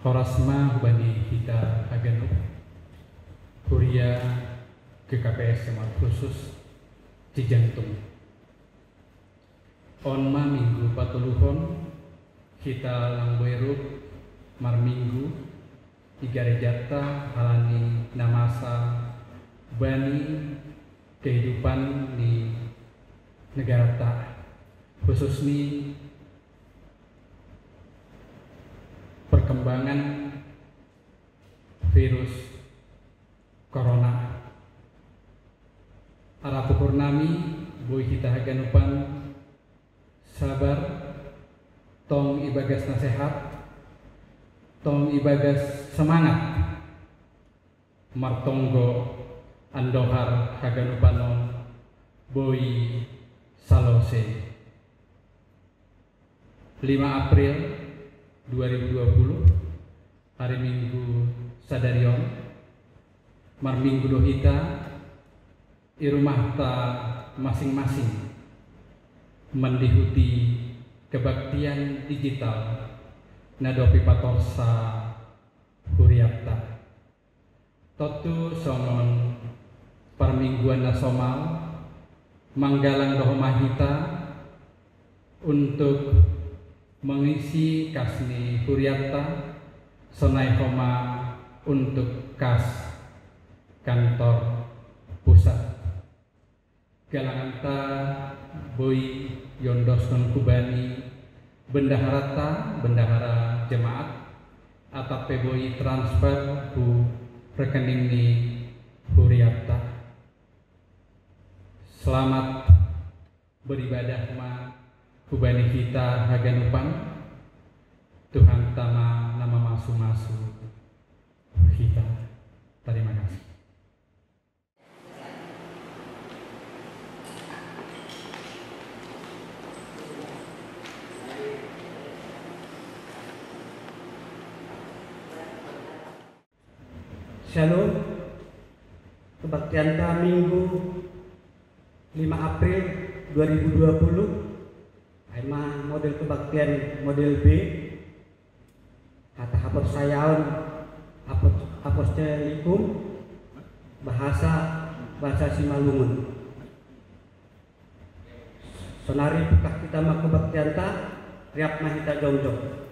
Horasma hubani kita hagenuk Kuria GKPS Kemal Khusus Cijantung. Onma minggu patuluhon kita langweruk mar minggu igarejata halani namasa bani kehidupan di negara ta khususnya perkembangan virus corona. Arapu purnami boy kita haganupan sabar, tong ibagas nasehat, tong ibagas semangat, martonggo andohar haganupanon boy salose. 5 April 2020 hari Minggu sadarion mar minggu dohita di rumah ta masing-masing mendihuti kebaktian digital nadopi patorsa huriapta totu songon permingguan nasomal manggalang dohomahita untuk mengisi kasni huriapta sonai koma untuk kas kantor pusat galanganta boy yondos non kubani bendahara jemaat atau boy transfer ku rekening ni huriapta. Selamat beribadah ma kubani kita haganupan Tuhan tama nama masu-masu kita. Terima kasih. Shalom. Kebaktian ta Minggu 5 April 2020. Aima model kebaktian model B. Kata hapus sayaon apostolikum bahasa Simalungun. Sonari bukah kita mah kebaktian ta riap mahita jongjong.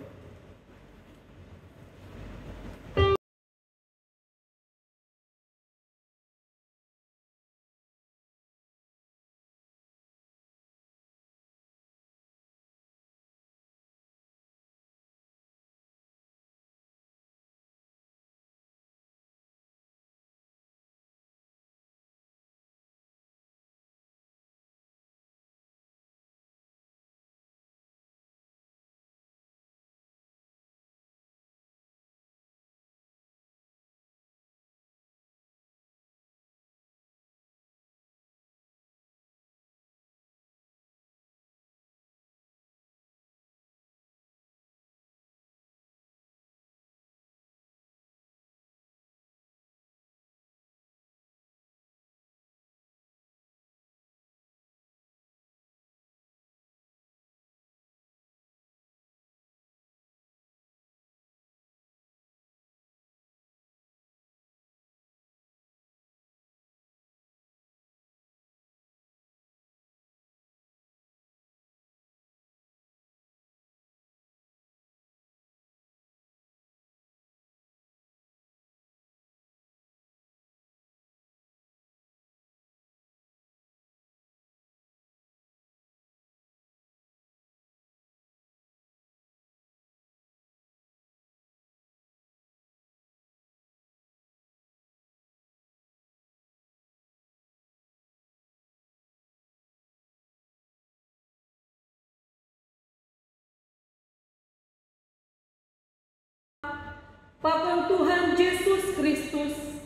Pakon Tuhan Yesus Kristus,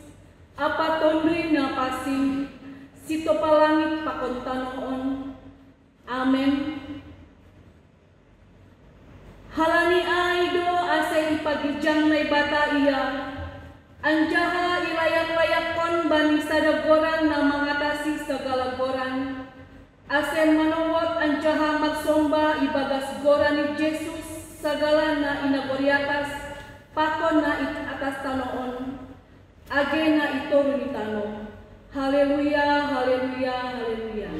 apa tondri na pasing, sito palangit pakon tanoon. Amen. Halani aido ase ipagijang na ibata iya, anjaha ilayak-layakon bani sadagoran na mengatasi segala goran, ase manowot anjaha magsomba ibagas goran ni Yesus segala na inagoriatas, pakon na atas tanoon, age na itoru ni tano. Haleluya, haleluya, haleluya.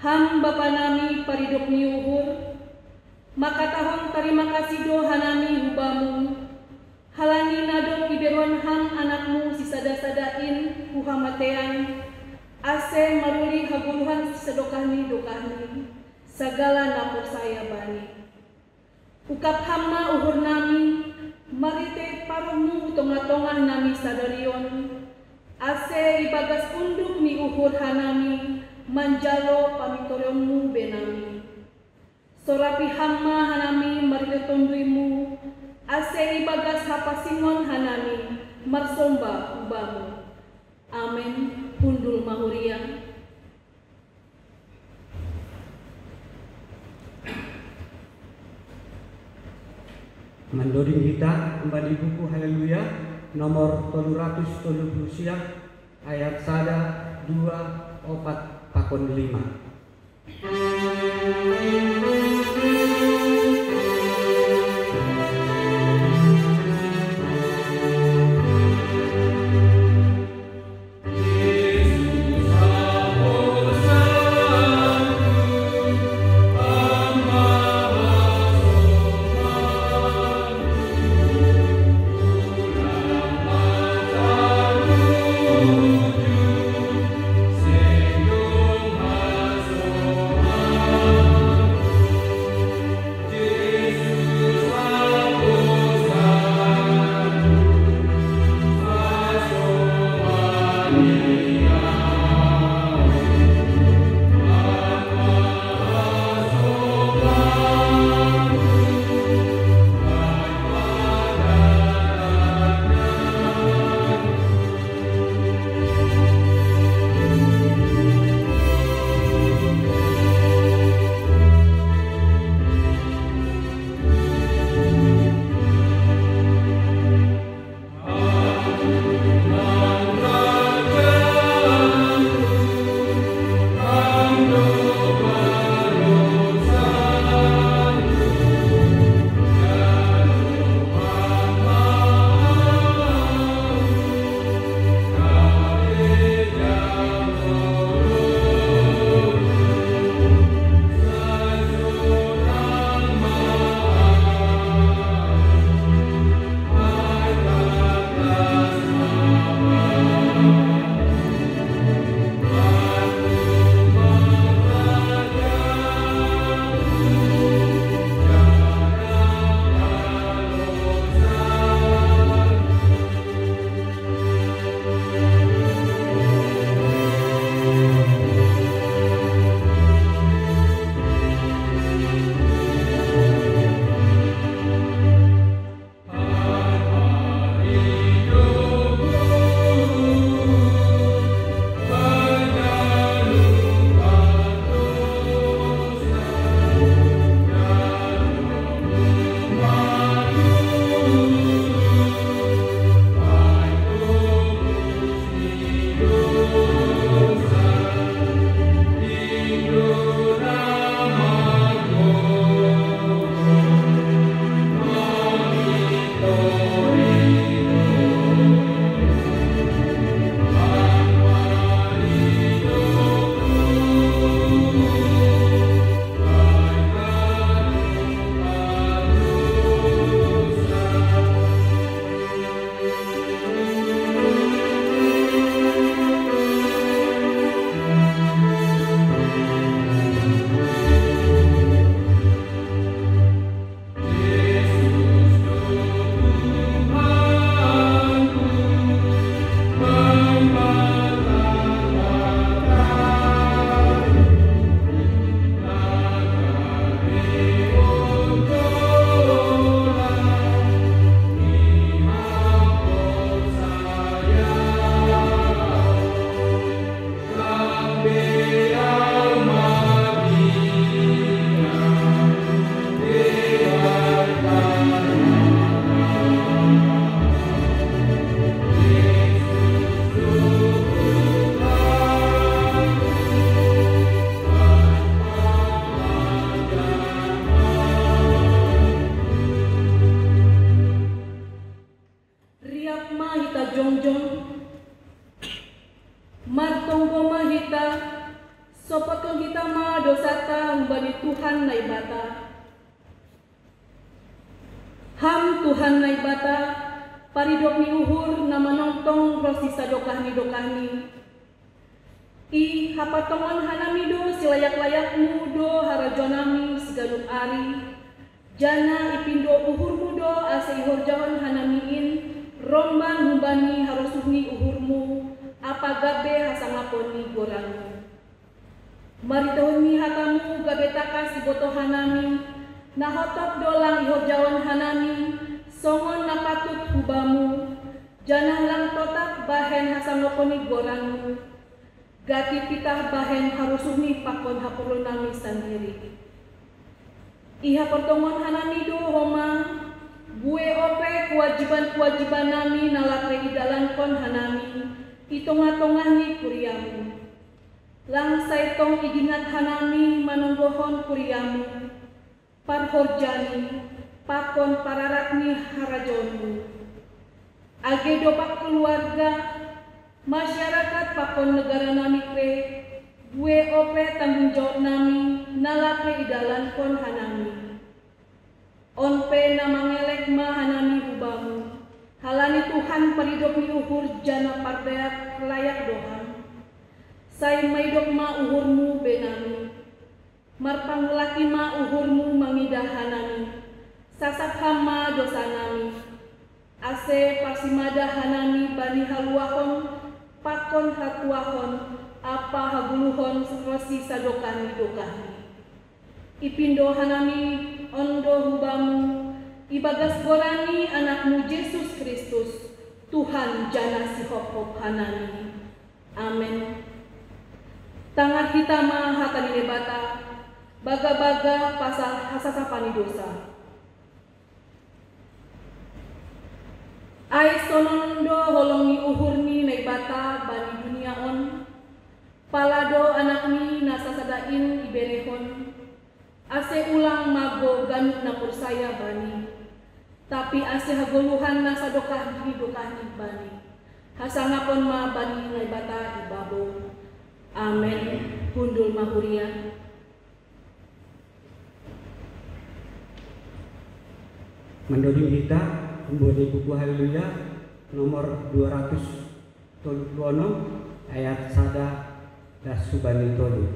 Ham Bapa nami paridok ni uhur, makatahon terima kasih doa nami hubamu, halani nadok iberon ham anakmu si sada-sadain huhamatean, ase maruli haguluhan si sedokahni dokahni, segala napur saya bani. Ukap hamma uhur nami, marite paruhmu tongah-tongah nami sadarion, ase ibagas unduk ni uhur hanami, manjalo pamitoremu benami. Sorapi hamma hanami maritetonduimu, ase ibagas hapasingon hanami, marsomba ubamu. Amin. Pundul mahurian. Mandoring kita kembali buku Haleluya nomor 330 ayat 1, 2, 4 pakon 5. martonggo mahita sopotong kita ma dosata humbani Tuhan naibata. Ham Tuhan naibata paridok ni uhur nama nongtong prosisa dokahni. I hapatongon hanamido silayak-layakmu do harajonami sigaduk ari. Jana ipindo uhur mudo ase ihor jahon hanamiin romban humbani harosuhni uhurmu apa gabe hasangaponi goranmu. Maritahuni hatamu gabe takas iboto hanami nahotok dolang ihor jahon hanami songon napatut hubamu jana lang totak bahen hasangaponi goranmu. Gati pitah bahen harusuhni pakon hapurunami sendiri. Iha pertongon hanami do homa gue ope kewajiban nami nalakre idalan kon hanami itonga-tongah ni kuriamu. Lang saitong idingat hanami manonggohon kuriamu parhorjani pakon pararatni harajonmu. Age dobak keluarga masyarakat pakon negara nami kre gue ope tanggung jawab nami nalakre idalan kon hanami. Onpe namangelek ma hanami hubamu halani Tuhan paridok ni uhur jana parbeak layak dohan. Say maidok ma uhurmu benami marpanglaki ma uhurmu mangidah hanami sasak hama dosa nami ase pasimada hanami bani haluahon pakon hatuahon apa haguluhon serosi sadokani dokani. Ipindo hanami ondo hubamu ibagas gorani anakmu Yesus Kristus Tuhan jana sihop hanami. Amin. Tangan hitama hatani nebata baga-baga pasal hasasapani dosa. Ai sonondo holongi uhurni naibata bani dunia on palado anakni nasasadain iberehon ase ulang mago ganut na pursaya bani tapi ase hagoluhan nasadokah ni bani hasangapon ma bani naibata ibabo. Amen. Hundul mahurian. Mendodim kita membuat buku Haleluya nomor 200 ayat sada das subani tolu.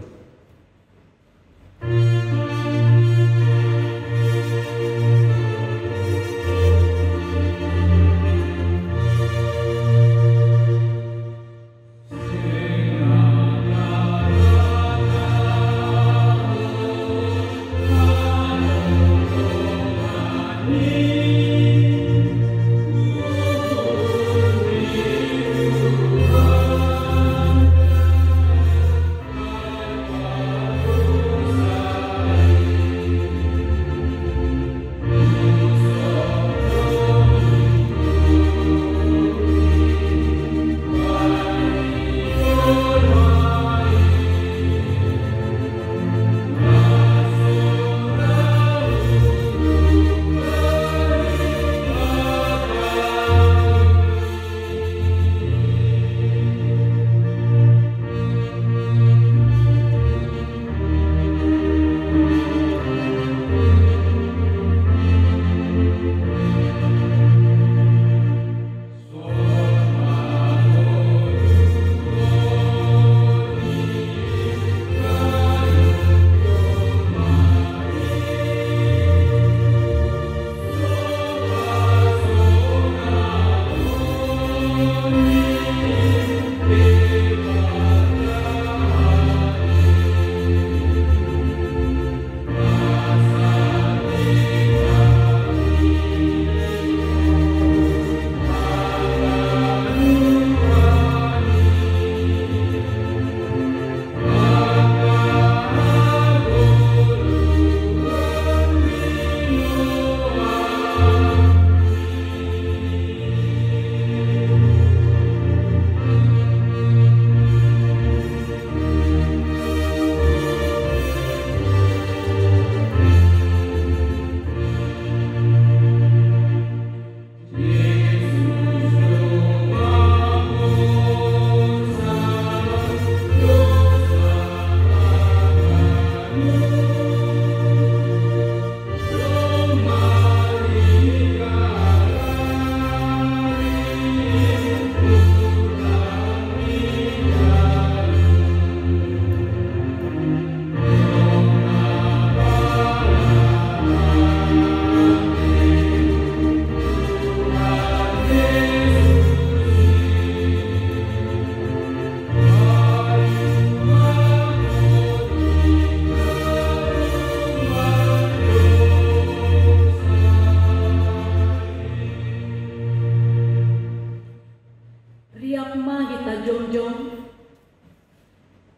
ma hita jongjong.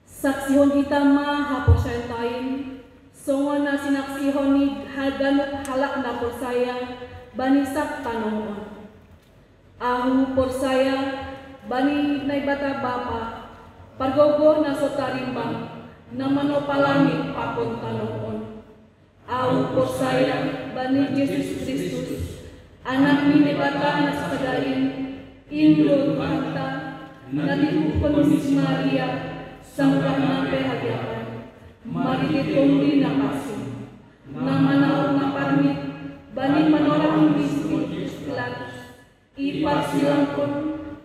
Saksihon hita ma haporsaya tain. Songon na sinaksihon ni haganuk halak na porsaya bani sak tanongon. Ahu porsaya bani naibata bapa. Pargogo na sotarimbang na manopalangit papon tanongon. Ahu porsaya bani Yesus Kristus. Anak ni naibata na sakadain. Indul kanta na dipukon si Maria sampai nape hadiapan. Mari ditunggu na kasih, na manaw na parmit, bani manolak bisnis Pilatus, ipas silang pun,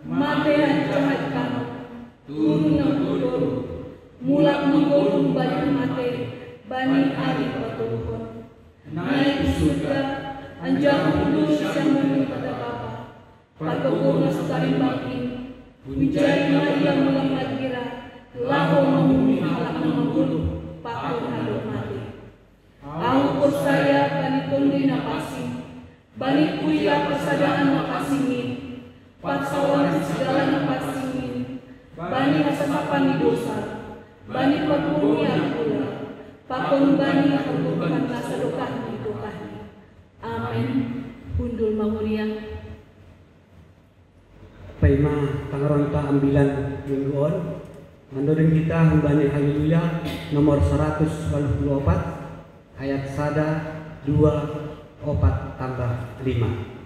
matehan jahat kano, turun ng turun, mulak menggulung banyak mate, bani ari patulukon. Naik surga, anjak dulu siang mungkin pada Bapa, pagkakuna sa tarimbangin, Wijay Maria mulang magira, laho mahumi halak ng menggulung. Pakun haluk mati. Aku porsaya bani tundi na pasing, bani kuila persadaan na pasingin, patsawan segala na pasingin, bani asasapan ni dosa, bani pagpunya pula, pakun bani kebukan nasa lukan ni dukan. Amin. Undul manguriang. Paima tangaronta ambilan mingguon. Menurut kita Bani Haleluya nomor 184 ayat 1, 2, 4 tambah 5.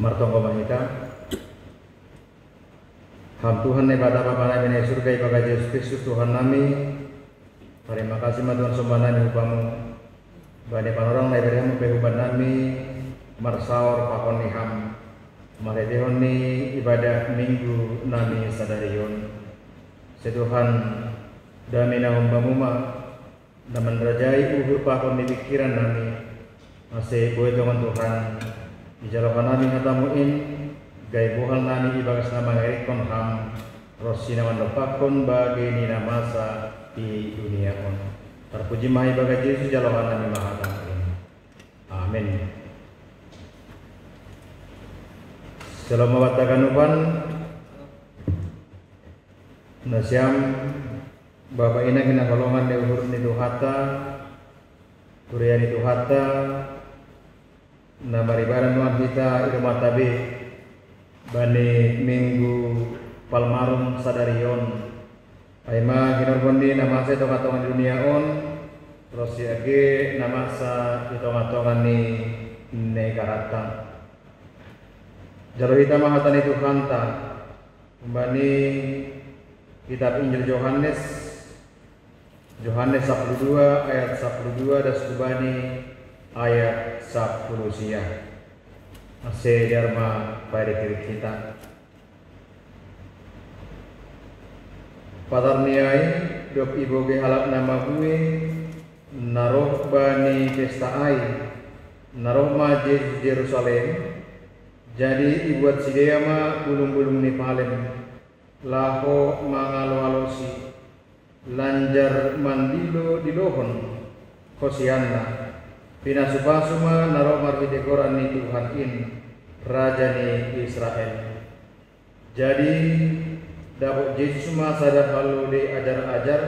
Martongko mahita Ham Tuhan ne bada bapa nami ne surga ibaga Yesus Kristus Tuhan nami Terima kasih Tuhan sumbangan upamu. Bani panorang lai beriam pehuban nami marsaur pakon niham. Maledehon ni ibadah minggu nami sadarion. Setuhan damina umpamuma dan menderajai uhur pakon di pikiran nami. Masih boleh dengan Tuhan. Dijalokan nami hatamuin gai buhal nami ibagas nama ngerikon ham. Rosina mandopakon bagi nina masa di dunia on. Terpuji maha ibadah Yesus jalokan nami mahatangin. Amin. Salam mawatakan upan nasyam Bapak ina kena kolongan de uhur ni Tuhata Kurian itu Tuhata nama ribaran nuan kita irma tabe bani minggu palmarum sadarion aima kinorbondi nama saya tonga-tonga dunia on terus age nama sa tonga-tonga ni negarata jaro hita mahatan itu kanta bani kitab Injil Yohanes 12 ayat 12 dan subani ayat 10 siang masih dharma pada diri kita Padar niai dok ibu ke halap nama gue naroh bani pesta ai naroh ma Yerusalem jadi ibuat sidea ma bulung-bulung ni palem laho mangalo-alosi lanjar mandilo dilohon kosianna pinasupasuma naroh marhidekoran ni Tuhan in raja ni Israel jadi dapat Yesus masa halu di ajar-ajar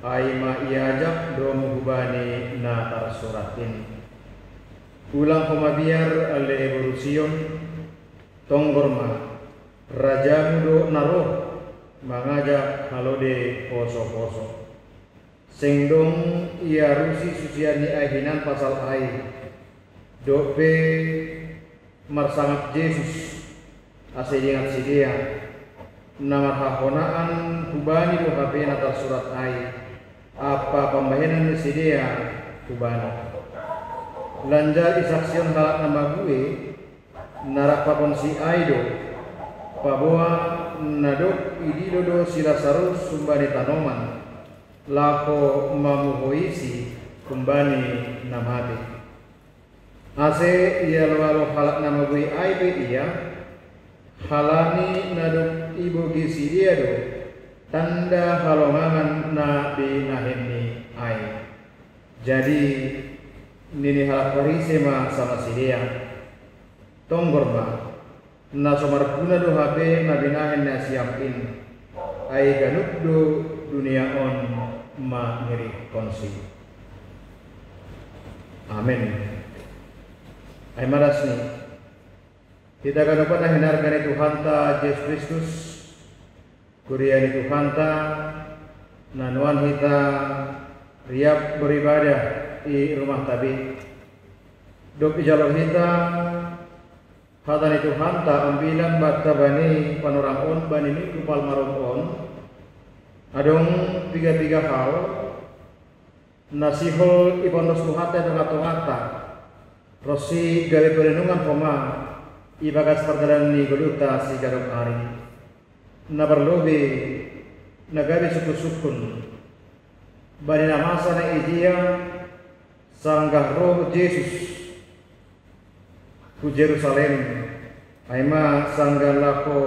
aima iajak domu hubani natar suratin ulang pemabiar ale evolusion tonggorma raja mudo naroh mengajak halu di poso-poso singdong ia rusi susiani aihinan pasal ai dope marsangat Yesus ase ingat sidia nama hakonaan kubani do HP natar surat ai apa pembayaran sidia kubani lanjar isaksion halak nama gue narak pakon si aido paboa nadok ididodo silasarus sumbani tanoman lako mamuhoisi kumbani namate ase ia lo halak nama gue ai be iya halani naduk ibu gisi dia do tanda halongangan na binahenni ai jadi nini halak parise ma sama si dia tonggorma na somar guna do HP na binahen na siapin ai ganuk do dunia on ma ngiri konsi amin ai marasni kita akan dapat menghindarkan Tuhan ta Yesus Kristus kurian Tuhan ta nanuan kita riap beribadah di rumah tabi dok jalur kita hatan Tuhan ta ambilan bakta bani panorang on bani minggu palmarum on adong tiga hal nasihol ibondos Tuhan ta tengah-tengah rosi gawe perenungan poma ibagas perjalanan ni goluta si garuk hari na berlobe nagabi sukun bani namasa na ijia sanggah roh Yesus ku Jerusalem aima sanggah lako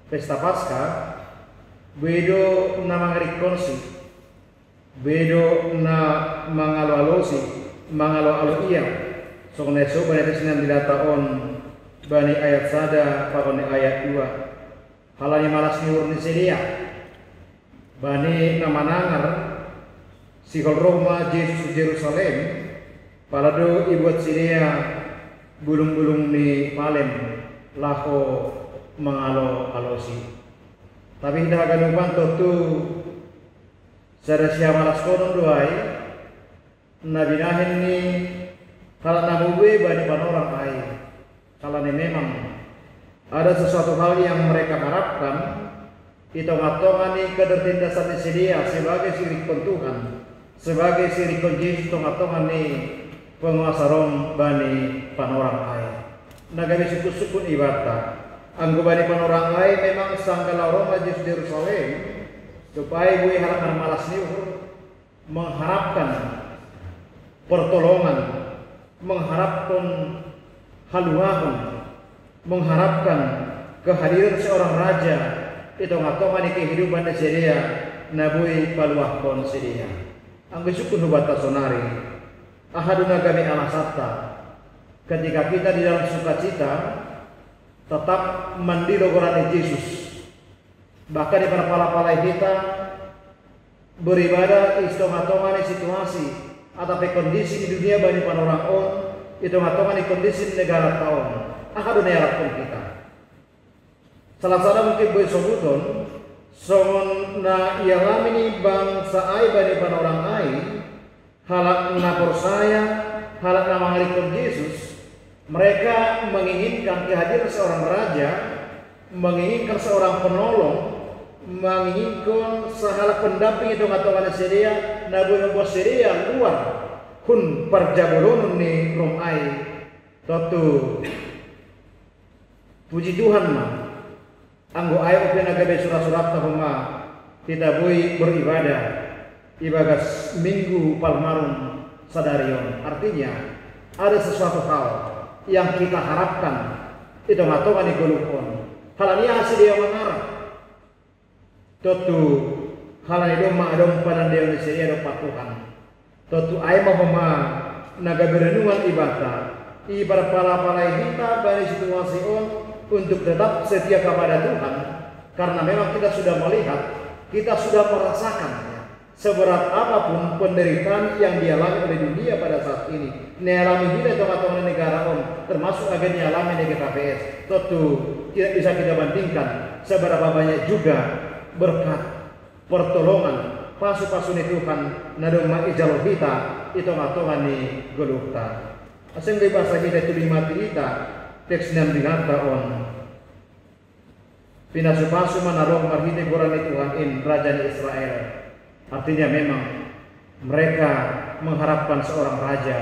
pesta Paskah bedo na mangarikonsi bedo na mangalo-alosi mangalo-alo iya sok neso bani tesinan dilataon bani ayat sada pakone ayat 2 halani malas niur ni sedia bani namanangar sikol Roma Yesus Jerusalem palado ibuat sedia bulung-bulung ni palem lako mangalo-alosi tapi tidak akan ubanto tu sada siya malas konon doai nabinahin ni kalau nabuwe bani panorang ai kalau memang ada sesuatu hal yang mereka harapkan Itongatongan ni ketertindasan sedia sebagai sirikon Tuhan, sebagai sirikon Yesus tongatongan ni penguasa Rom bani panorang ai. Nagami suku-suku ibata. Anggo bani panorang ai memang sanggala Roma Yesus Yerusalem supaya bui harapan malas ni mengharapkan pertolongan, mengharapkan haluahun, mengharapkan kehadiran seorang raja itu ngatongan kehidupan sedia nabui paluahkon sedia. Anggo syukur hubata sonari ahaduna kami alasata ketika kita di dalam sukacita tetap mandiro gorani Yesus, bahkan di pala-pala kita beribadah istomatongan situasi atau kondisi di dunia bani panorang on itu ngatongan kondisi negara tahun ahaduna harapkan kita. Salah satu mungkin boleh sebuton songon na ialam ini bangsa ai bani panorang ai halak na persaya halak na mengalikon Yesus, mereka menginginkan kehadiran seorang raja, menginginkan seorang penolong, menginginkan sehala pendamping itu ngatongan sedia nabu nabu sedia luar kun parjabolon ni rom ai totu puji Tuhan mah anggo ayo penagabe surat-surat tahuma kita bui beribadah ibagas minggu palmarum sadarion. Artinya ada sesuatu hal yang kita harapkan itu ngatongan di golukon halania hasil dia mengarah totu halani doma adom padan dia sedia do patuhan totu ayo mahoma naga berenungan ibarat pala-pala kita bani situasi on untuk tetap setia kepada Tuhan, karena memang kita sudah melihat, kita sudah merasakan seberat apapun penderitaan yang dialami oleh dunia pada saat ini. Dialami kita teman-teman negara om, termasuk agen dialami di KPS. Tentu tidak bisa kita bandingkan seberapa banyak juga berkat pertolongan pasu-pasu ni Tuhan nadoma ijalo kita itu ngatongan ni gelukta. Asing di bahasa kita itu mati kita teks nan binata on pinasupasu manarong marhite gorani Tuhan in raja Israel. Artinya memang mereka mengharapkan seorang raja,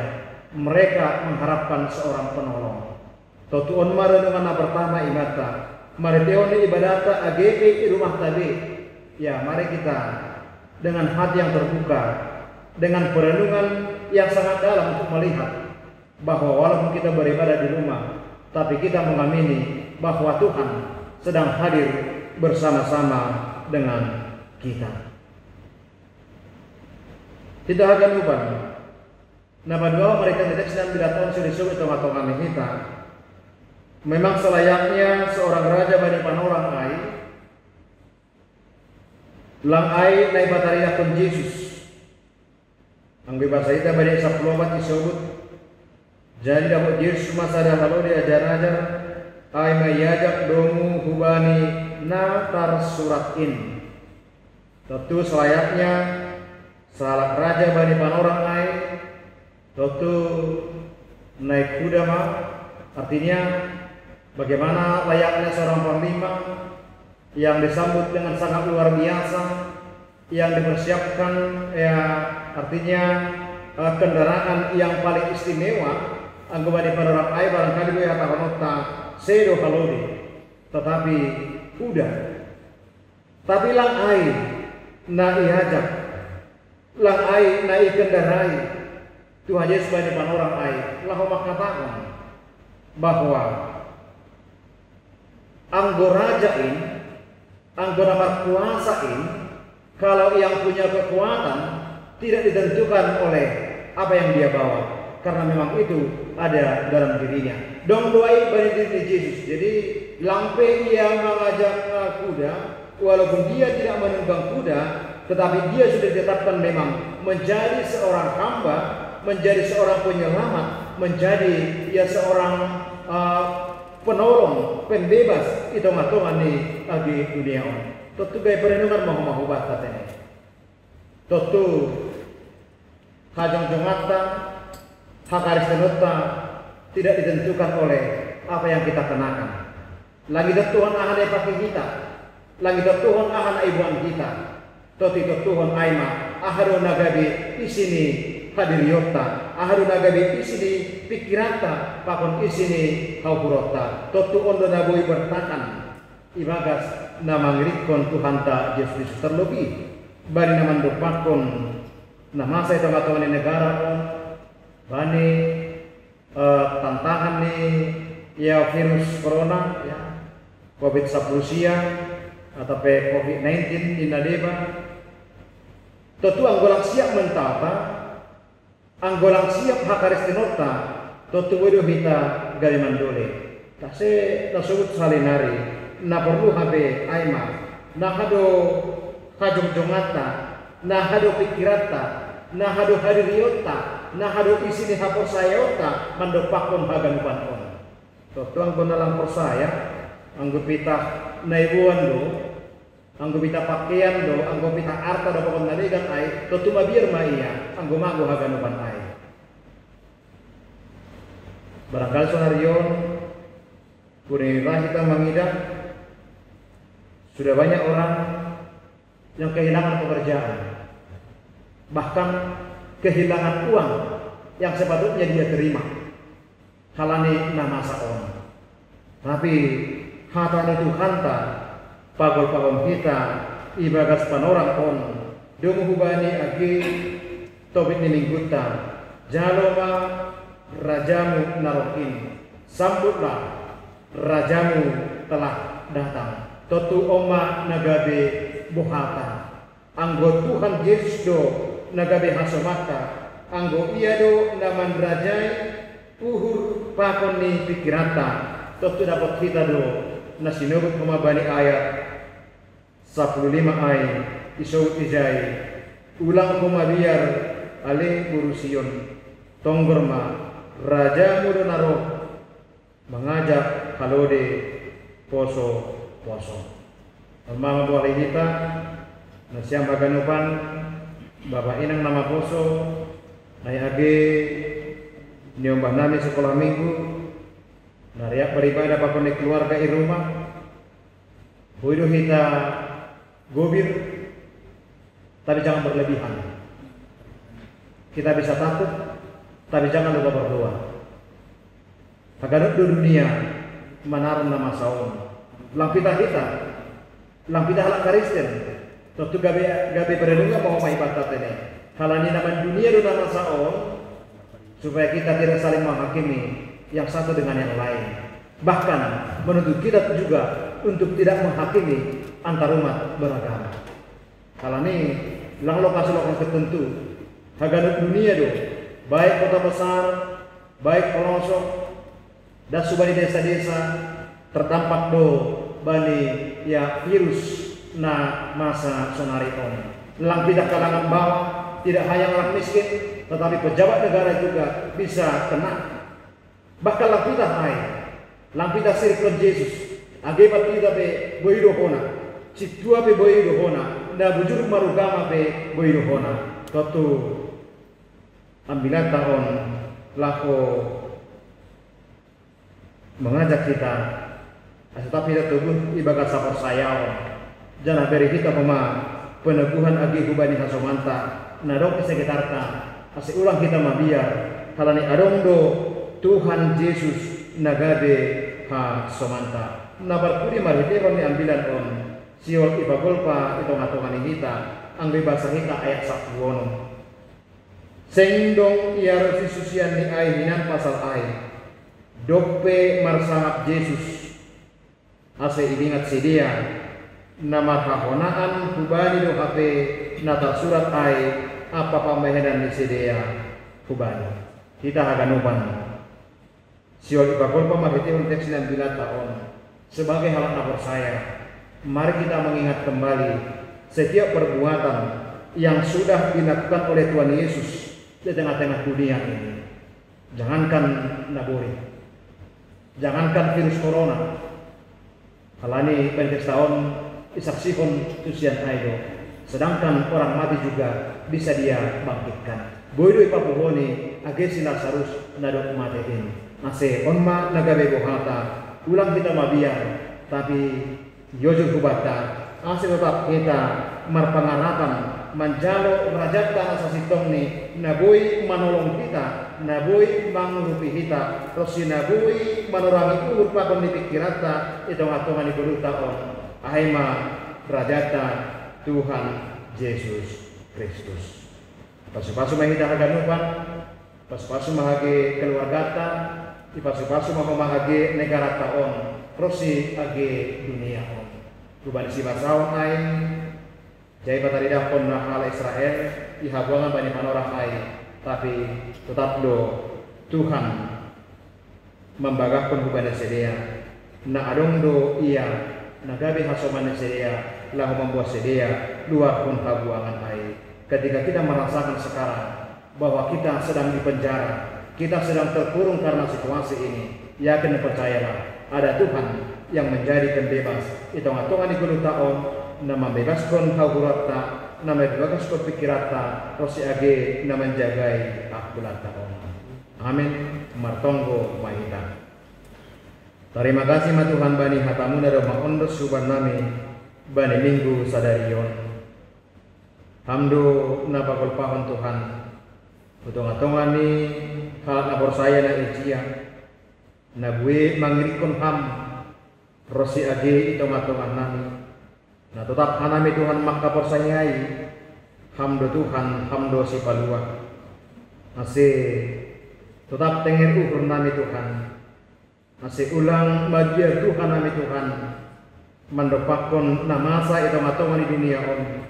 mereka mengharapkan seorang penolong. Totuon marenungan pertama imata mari teoni ibadata AGP di rumah tadi. Ya mari kita dengan hati yang terbuka, dengan perenungan yang sangat dalam untuk melihat bahwa walaupun kita beribadah di rumah, tapi kita mengamini bahwa Tuhan sedang hadir bersama-sama dengan kita. Tidak akan lupa. Nama dua mereka tidak sedang bilaton sudah tengah-tengah kita. Memang selayaknya seorang raja bani panorang ai, lang ai naik bataria kon Yesus. Ang bahasa kita bani saplobat disebut. Jadi dapat Yesus masa dah kalau dia ajar-ajar ai mayajak domu hubani natar suratin. Tentu selayaknya salah raja bani panorang ai tentu naik kuda mah artinya bagaimana layaknya seorang panglima yang disambut dengan sangat luar biasa, yang dipersiapkan ya artinya kendaraan yang paling istimewa. Anggap di panorang ai barangkali gue kata nota sedo halodi, tetapi udah. Tapi lang ai na ihajak, lang ai na ikendarai. Tuhan Yesus bani panorang ai, lahu makatakan bahwa anggora rajain, anggora berkuasain, kalau yang punya kekuatan tidak ditentukan oleh apa yang dia bawa. Karena memang itu ada dalam dirinya. Dong doai bani diri Yesus. Jadi lampe yang mengajak kuda, walaupun dia tidak menunggang kuda, tetapi dia sudah ditetapkan memang menjadi seorang hamba, menjadi seorang penyelamat, menjadi ya seorang penolong, pembebas itu ngatongan di dunia ini. Tentu gaya perenungan mau batat ini. Tentu hajang jongata hakaris tenota tidak ditentukan oleh apa yang kita kenakan. Lagi Tuhan ahli pakai kita. Langit Tuhan ahan ibuan kita. Toti Tuhan aima aharo nagabe isini hadiriyota. Aharo nagabe isini pikirata pakon isini haupurota. Totu ondo naboi bertahan. Ibagas nama ngirikon Tuhan ta Yesus terlebih. Bari naman dupakon na masa itu ngatakan negara on bani tantangan ni ya virus corona ya COVID-19 atau COVID-19 di nadeba tentu anggolang siap mentata anggolang siap hakaris tinota tentu wedo hita gali mandole tase nasubut salinari na perlu habe aima na hado hajung jongata na hado pikirata na hado hadiriyota na hado isini hapor sayota mandopakon hagan panon to tuang bonalang persaya anggo pita naibuan do anggo pita pakaian do anggo pita arta do pakon naligan ai to tumabir maiya anggo mago hagan pan ai barangkali sonarion kuning kita mengidap sudah banyak orang yang kehilangan pekerjaan, bahkan kehilangan uang yang sepatutnya dia terima. Halani nama saon. Tapi hatan itu hanta pagol-pagol kita ibagas panorang on domo hubani agi tobit ni mingguta jaloma rajamu narokin sambutlah rajamu telah datang. Totu oma nagabe buhata anggo Tuhan Yesus do nagabe hasomata anggo iya do naman rajai uhur pakon ni pikirata totu dapat kita do nasinubut kumabani ayat 15 ay isawut ijai ulang kumabiar ale burusion tonggorma raja mudo naro mengajak kalode poso Mama buah kita nasiam baganupan Bapak inang nama poso nai age nyombah nami sekolah minggu nariak beribadah pakon keluarga di rumah hidup kita gobir tapi jangan berlebihan kita bisa takut tapi jangan lupa berdoa agar dunia menaruh nama saum lampita kita lampita halak Kristen tentu gabe berenunga mau mai batat ini halani nama dunia dan nama saum supaya kita tidak saling menghakimi yang satu dengan yang lain bahkan menuntut kita juga untuk tidak menghakimi antar umat beragama halani lang lokasi tertentu haganut dunia do baik kota besar baik pelosok dan subani desa-desa terdampak do bani ya virus na masa sonarion lang tidak kalangan bawah tidak hanya orang miskin tetapi pejabat negara juga bisa kena bahkan lang kita lang kita sirkon Yesus agebat kita be boido hona situa be boido hona na bujur marugama be boido hona totu ambilan tahun lako mengajak kita tetapi kita tubuh ibagat sapor sayau jangan beri kita peneguhan agi hubani hasomanta nadok sekitarta asik ulang kita mabiar halani adong do Tuhan Yesus nagabe hasomanta nabar kuri marhiteron ni ambilan on siol ibagolpa itong atongan kita ang bahasa kita ayat 1 sendong iaro sisusian ni ay hinan pasal ay dope marsangap Yesus ase ibingat si dia nama kahonaan hubani do hape nata surat ay apa pamahenan ni si dia hubani kita haganupan siol ibagol pamahitihon teks 9 tahun sebagai hal napor saya mari kita mengingat kembali setiap perbuatan yang sudah dilakukan oleh Tuhan Yesus di tengah-tengah dunia ini jangankan naburi jangankan virus corona halani pentes tahun isaksihon tusian aido sedangkan orang mati juga bisa dia bangkitkan boido ipapuhoni agesi Lazarus nadok mati ini ase onma nagabe bohata ulang kita mabiar tapi yojur hubata asih tetap kita marpangarapan menjalo rajat tanah sasitong ni nabui manolong kita, nabui mangurupi kita, terus si nabui manorangi ulur pakon di pikirata itong atongan di bulu taon ahima rajata Tuhan Yesus Kristus. Pasu-pasu mahita haganupan, pasu-pasu mahagi keluargata, pasu-pasu mahagi negara taon, terus si age dunia on. Kuban si basawan ay jai batari dapon na hal Israel ihabuangan banyak orang ay tapi tetap do Tuhan membagahkan kuban sedia na adong do ia nagabi hasoman sedia lahu membuat sedia luar pun habuangan ay ketika kita merasakan sekarang bahwa kita sedang dipenjara, kita sedang terkurung karena situasi ini, yakin dan percayalah ada Tuhan yang menjadikan bebas hitung-hitungan di gulu taon na membebaskan hauhurata, na membebaskan pikirata, terus age na menjagai akulat taon. Amin. Martonggo mahita. Terima kasih ma Tuhan bani hatamu na rumah ondos suban nami bani minggu sadarion. Hamdu na pagulpahon Tuhan. Hitung-hitungan ni halat na borsaya na ijia. Na gue mangirikon ham rosi age hitung-hitungan nami. Nah tetap hanami Tuhan maka persayai hamdo Tuhan hamdo si palua masih tetap tenger ukur nami Tuhan masih ulang bagian Tuhan nami Tuhan mendopakon namasa itong-atongan di dunia on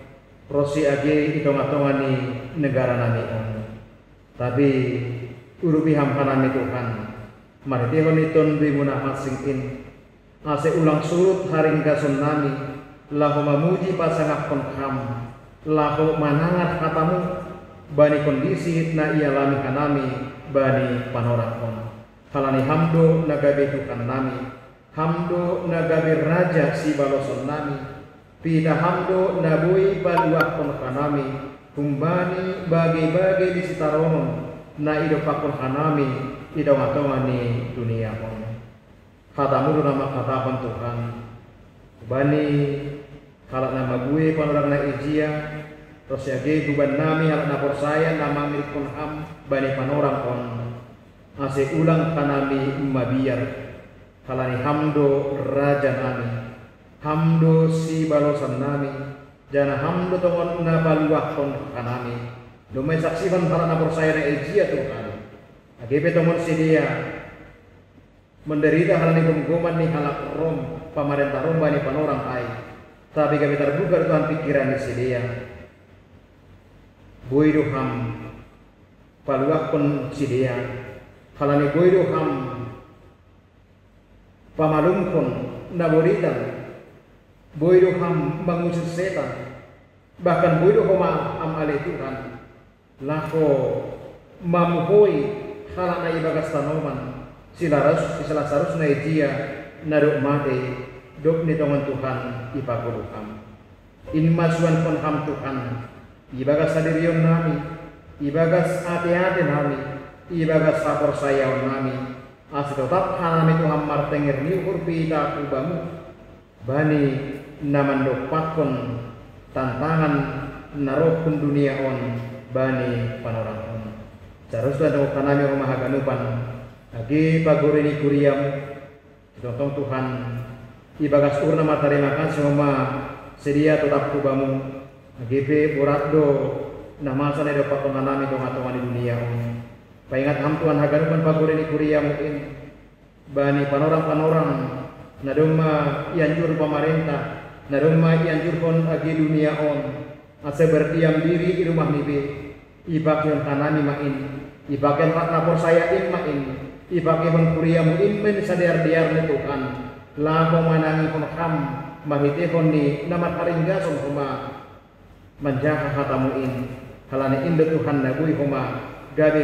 rosi age itong-atongan di negara nami on tapi urupi hamka nami Tuhan maritihon iton bimuna masingin masih ulang surut haring gason nami lahu memuji pasangapon ham lahu manangat katamu bani kondisi na ia lami kanami bani panorakon halani hamdo nagabe Tuhan nami hamdo nagabe raja si baloson nami pita hamdo nabui baluakon kanami kumbani bagi-bagi di sitaronon na idopakon kanami idong-atongan ni dunia on katamu nama katapon Tuhan bani halak nama gue panorang na ijia terus yage guban nami halak na porsaya nama milik kon ham bani panorang on ase ulang kanami mabiyar halani hamdo raja nami hamdo si balosan nami jana hamdo tongon na baluah kon kanami dumay saksiman halak na porsaya na ijia Tuhan agebe tongon si dia menderita halani gumguman ni halak rom pamarentah rom bani panorang ay tapi kami terbuka Tuhan pikiran di sedia boido ham paluak pun sedia halani boido ham pamalung pun naboritan boido ham mengusir setan bahkan boido homa am ale Tuhan lako mamuhoi halana ibagas tanoman sila sarus na ijia naruk mate dok ni tongan Tuhan ipaguluham in masuan pun ham Tuhan ibagas sadirion nami ibagas ate-ate nami ibagas sapor sayaw nami asli tetap hanami Tuhan martenger ni urpita kubamu bani naman dokpakon tantangan narokun dunia on bani panorang on carus dan kanami rumahaganupan agi pagurini kuriam tong Tuhan ibagas urna terima kasih mama sedia tetap kubamu GP boratdo nama sana dapat penganami tongan-tongan di dunia paingat ham Tuhan haganupan pagurini kuriam mungkin bani panorang-panorang nadoma ianjur pemerintah nadoma ianjur pon agi dunia on asa berdiam diri di rumah nibe ibakyon kanami main ibakyon lapor saya in main ibakyon kuriamu in men sadar-diar ni Tuhan laho manangi kon ham mahite kon ni namat haringgason homa menjaga hatamu in halane indo Tuhan nabui homa gabe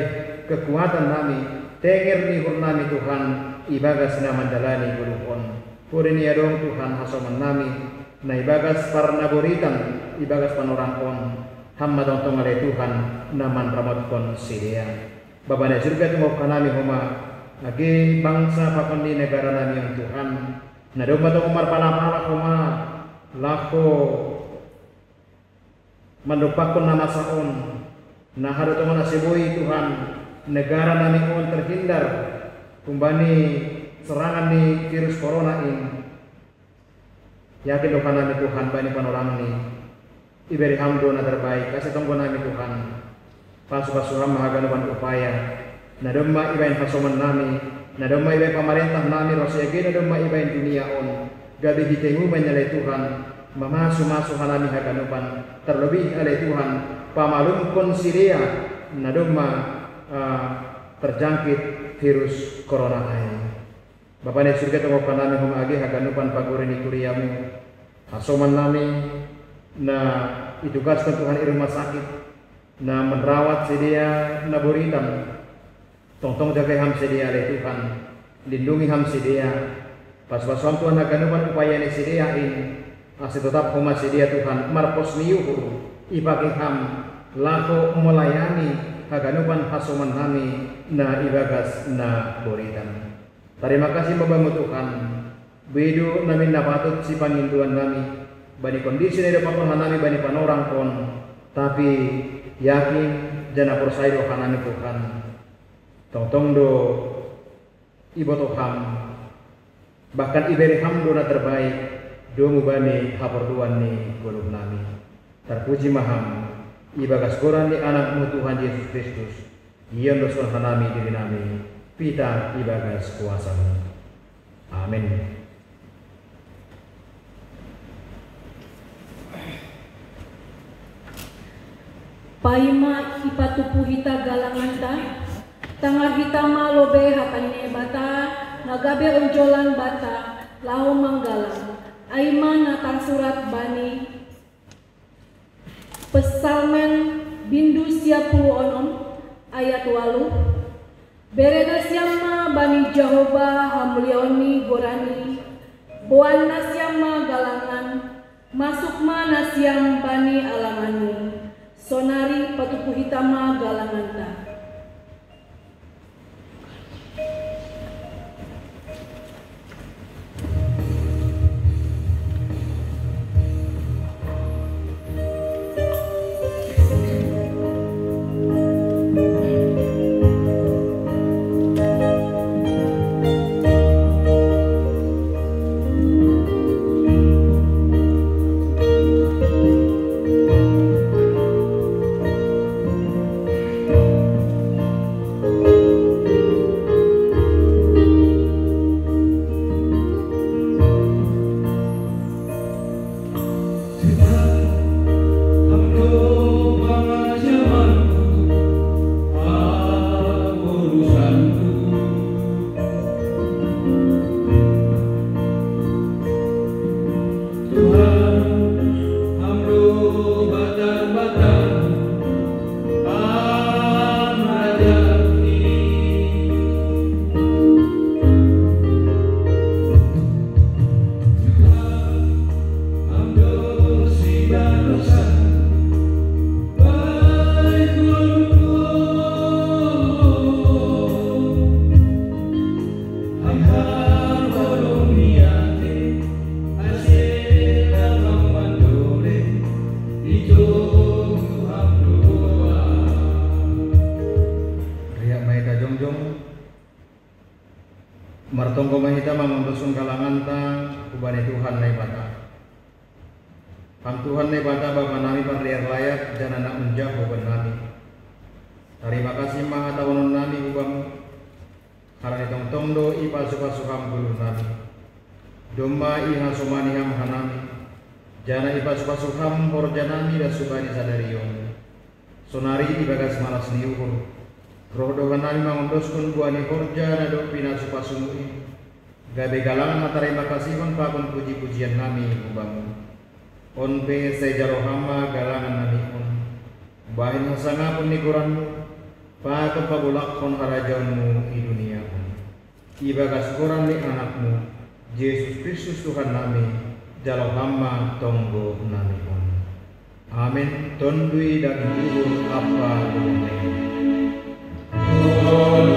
kekuatan nami tenger ni nami Tuhan ibagas na mandalani guluhon purini adong Tuhan hasoman nami na ibagas parnaboritan ibagas panorang on hamma dong tongale Tuhan naman ramot kon sidia babana surga tunggu kanami homa agi bangsa pakon di negara nami yang Tuhan nadong batong umar pala-pala homa lako mendupakun nama saon nah hado tongon asibui Tuhan negara nami on terhindar kumbani serangan ni virus corona ini yakin doa nami Tuhan bani panorama ni iberi hamdo na terbaik kasih tonggo nami Tuhan pasu-pasuham mahaganuban upaya na domma ibain hasoman nami na domma ibain pemerintah nami rosyagi na domma ibain dunia on gabi hitengu menyalai Tuhan mamasu-masu hanami haganuban terlebih oleh Tuhan pamalumkon Syria na domma terjangkit virus corona ini Bapak ni surga tunggu panami hum agi haganupan pagurini kuriamu hasoman nami na ditugaskan Tuhan di rumah sakit na merawat sedia na buritan tong jaga ham sedia oleh Tuhan lindungi ham sedia pas-pasan Tuhan haganupan upaya ni sedia ini asih tetap huma sedia Tuhan marpos niuhur ibagi ham lako melayani haganupan hasoman nami na ibagas na buritan. Terima kasih Bapak Tuhan. Bedu nami napatut si paninduan nami. Bani kondisi ni dapat nami bani panorang pon. Tapi yakin jana persai do hanami Tuhan. Tong do ibo Tuhan. Bahkan iberi hamdo na terbaik. Domu bani haporduan ni golub nami. Terpuji maham. Ibagas koran ni anakmu Tuhan Yesus Kristus. Iyon dosul hanami diri nami. Pita ibagas kuasamu. Amin. Paima hipatupu hita galanganta, tangah hitama lobe hakane bata, nagabe onjolan bata, lao manggalang, aima natang surat bani, pesalmen bindu siapulu onom, ayat 8. Berena siama bani Jehovah hamulioni gorani, boan nasiama galangan, masuk ma nasiam bani alamani, sonari patupu hitama galanganta. Martonggo mahita mamundusun kalangan ta kubani Tuhan na ibata. Ham Tuhan na ibata bapa nami parliar layak jana na unjah huban nami. Terima kasih maha tawanon nami ubang karena tong do ipa suka-sukam bulu nami. Domba iha sumaniham hanami. Jana ipa suka-sukam horjanami dan subani sadarion. Sonari ibagas malas niuhur. Roh dohan nami mangundoskun buani horja na do pina supasumui. Gabe galang terima kasih on pakun puji-pujian nami ubamu. On pe sejarohama galangan nami on. Bahin hasanga pun nikuranmu. Pakun pabulak on harajaunmu di dunia on. Ibagas koran ni anakmu. Yesus Kristus Tuhan nami. Jalohama tonggo nami on. Amin. Tondui dan luhur apa lumai. Apa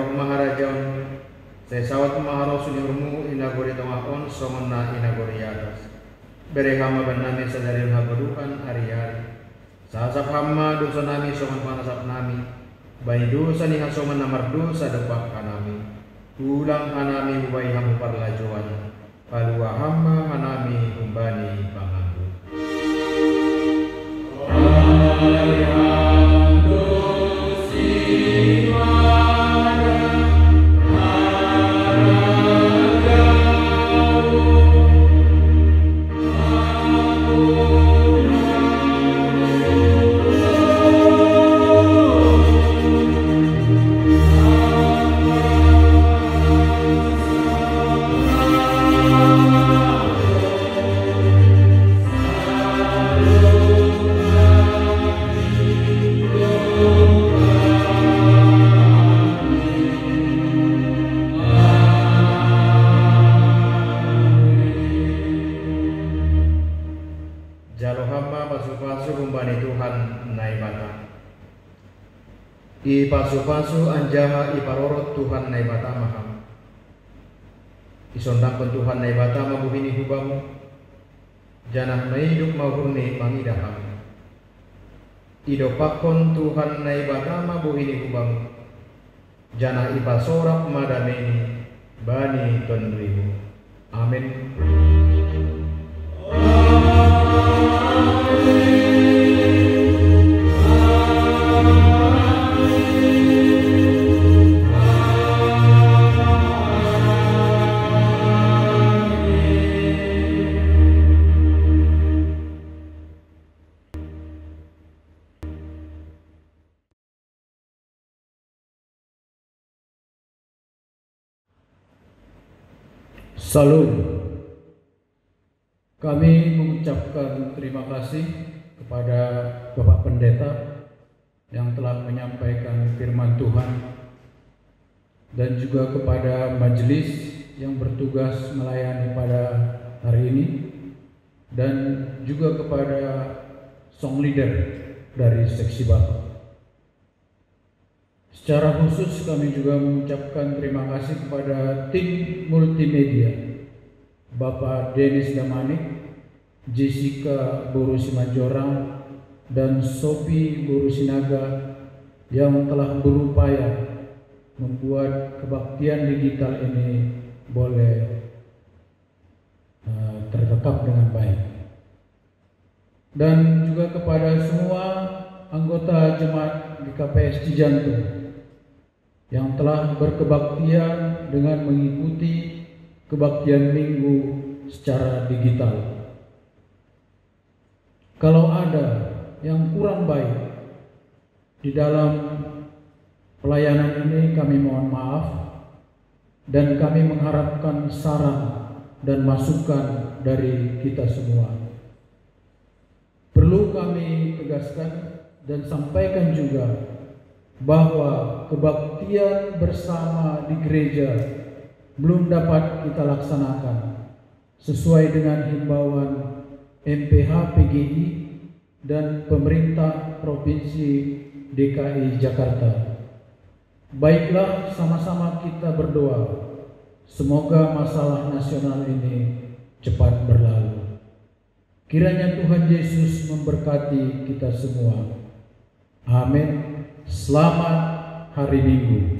roh maharajaon saya sawat maharo suniurmu inagori tengah on somona inagori atas bere hama benami sadari habadukan hari-hari sasap hama dosa nami soman panasap nami bani dosa niha soman namar dosa depak kanami ulang hanami ubai hamu parlajuan palua hama hanami umbani pangandu I pasu-pasu anjaha i parorot Tuhan nai bata maham isondangkan Tuhan nai bata mabuhini hubamu janah naiduk mahurni mangidaham idopakon Tuhan nai bata mabuhini hubamu janah i pasorak madameni bani tonrimu amin. Salam. Kami mengucapkan terima kasih kepada Bapak Pendeta yang telah menyampaikan firman Tuhan dan juga kepada majelis yang bertugas melayani pada hari ini dan juga kepada song leader dari seksi Bapak. Secara khusus kami juga mengucapkan terima kasih kepada tim multimedia Bapak Denis Damanik, Jessica Borusimajorang, dan Sophie Borusinaga yang telah berupaya membuat kebaktian digital ini boleh terrekam dengan baik. Dan juga kepada semua anggota jemaat GKPS Cijantung yang telah berkebaktian dengan mengikuti kebaktian minggu secara digital. Kalau ada yang kurang baik di dalam pelayanan ini, kami mohon maaf dan kami mengharapkan saran dan masukan dari kita semua. Perlu kami tegaskan dan sampaikan juga bahwa kebaktian bersama di gereja belum dapat kita laksanakan sesuai dengan himbauan MPH PGI dan pemerintah Provinsi DKI Jakarta. Baiklah, sama-sama kita berdoa semoga masalah nasional ini cepat berlalu. Kiranya Tuhan Yesus memberkati kita semua. Amin. Selamat hari Minggu.